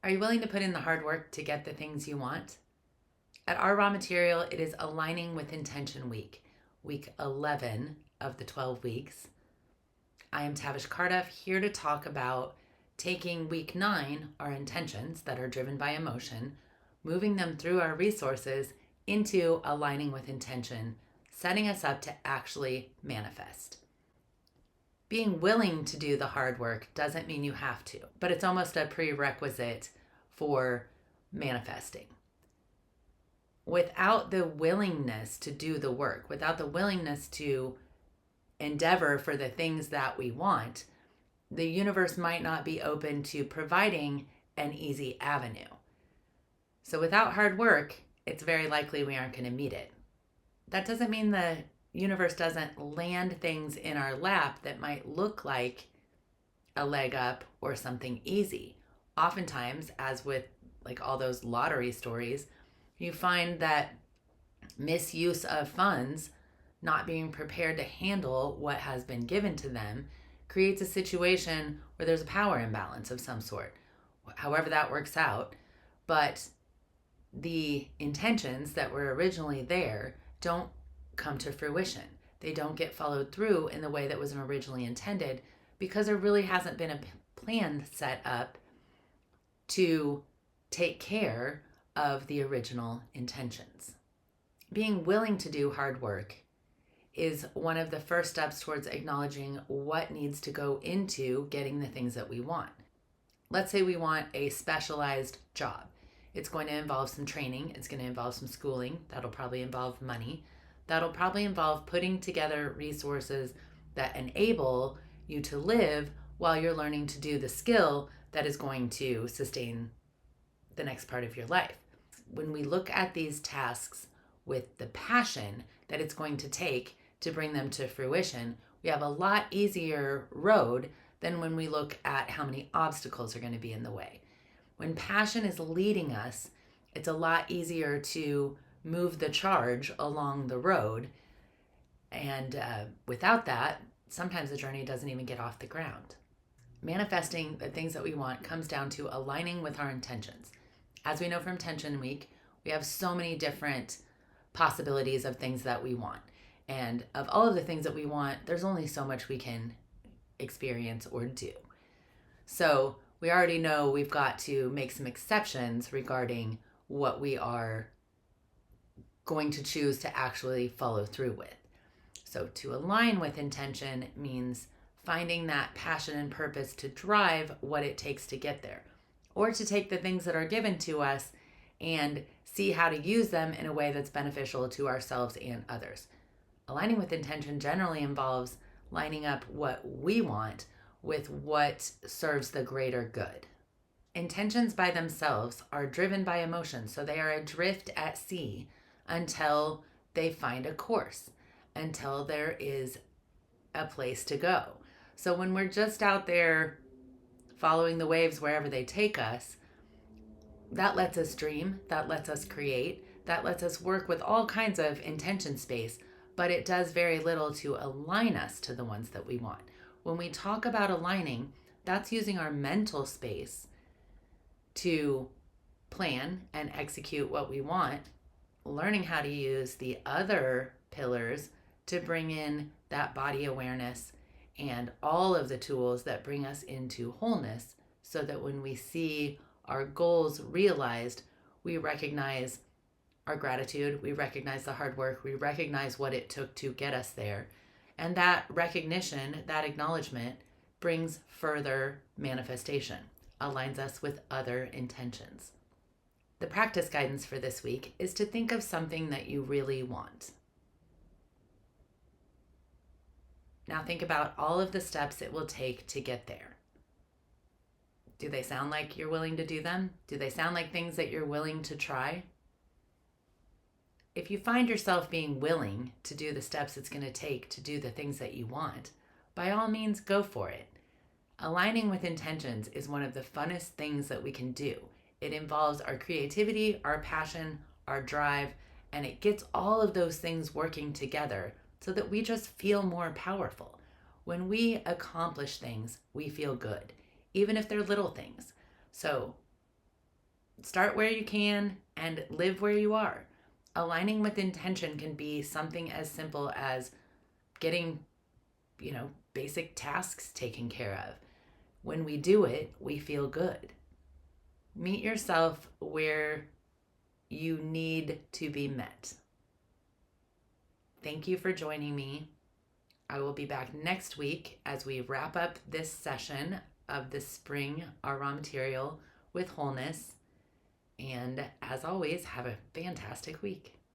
Are you willing to put in the hard work to get the things you want? At our raw material, it is Aligning with Intention Week, week 11 of the 12 weeks. I am Tavish Carduff, here to talk about taking week 9, our intentions that are driven by emotion, moving them through our resources into aligning with intention, setting us up to actually manifest. Being willing to do the hard work doesn't mean you have to, but it's almost a prerequisite for manifesting. Without the willingness to do the work, without the willingness to endeavor for the things that we want, the universe might not be open to providing an easy avenue. So without hard work, it's very likely we aren't going to meet it. That doesn't mean the universe doesn't land things in our lap that might look like a leg up or something easy. Oftentimes, as with like all those lottery stories, you find that misuse of funds, not being prepared to handle what has been given to them, creates a situation where there's a power imbalance of some sort, however that works out. But the intentions that were originally there don't come to fruition. They don't get followed through in the way that was originally intended because there really hasn't been a plan set up to take care of the original intentions. Being willing to do hard work is one of the first steps towards acknowledging what needs to go into getting the things that we want. Let's say we want a specialized job. It's going to involve some training. It's going to involve some schooling. That'll probably involve money. That'll probably involve putting together resources that enable you to live while you're learning to do the skill that is going to sustain the next part of your life. When we look at these tasks with the passion that it's going to take to bring them to fruition, we have a lot easier road than when we look at how many obstacles are going to be in the way. When passion is leading us, it's a lot easier to move the charge along the road. And without that, sometimes the journey doesn't even get off the ground. Manifesting the things that we want comes down to aligning with our intentions. As we know from Intention Week, we have so many different possibilities of things that we want. And of all of the things that we want, there's only so much we can experience or do. So we already know we've got to make some exceptions regarding what we are going to choose to actually follow through with. So to align with intention means finding that passion and purpose to drive what it takes to get there, or to take the things that are given to us and see how to use them in a way that's beneficial to ourselves and others. Aligning with intention generally involves lining up what we want with what serves the greater good. Intentions by themselves are driven by emotion, so they are adrift at sea until they find a course, until there is a place to go. So when we're just out there following the waves wherever they take us, that lets us dream, that lets us create, that lets us work with all kinds of intention space, but it does very little to align us to the ones that we want. When we talk about aligning, that's using our mental space to plan and execute what we want, learning how to use the other pillars to bring in that body awareness and all of the tools that bring us into wholeness, so that when we see our goals realized, we recognize our gratitude, we recognize the hard work, we recognize what it took to get us there. And that recognition, that acknowledgement, brings further manifestation, aligns us with other intentions. The practice guidance for this week is to think of something that you really want. Now think about all of the steps it will take to get there. Do they sound like you're willing to do them? Do they sound like things that you're willing to try? If you find yourself being willing to do the steps it's going to take to do the things that you want, by all means, go for it. Aligning with intentions is one of the funnest things that we can do. It involves our creativity, our passion, our drive, and it gets all of those things working together so that we just feel more powerful. When we accomplish things, we feel good, even if they're little things. So start where you can and live where you are. Aligning with intention can be something as simple as getting, basic tasks taken care of. When we do it, we feel good. Meet yourself where you need to be met. Thank you for joining me. I will be back next week as we wrap up this session of the spring Our Raw Material with Wholeness. And as always, have a fantastic week.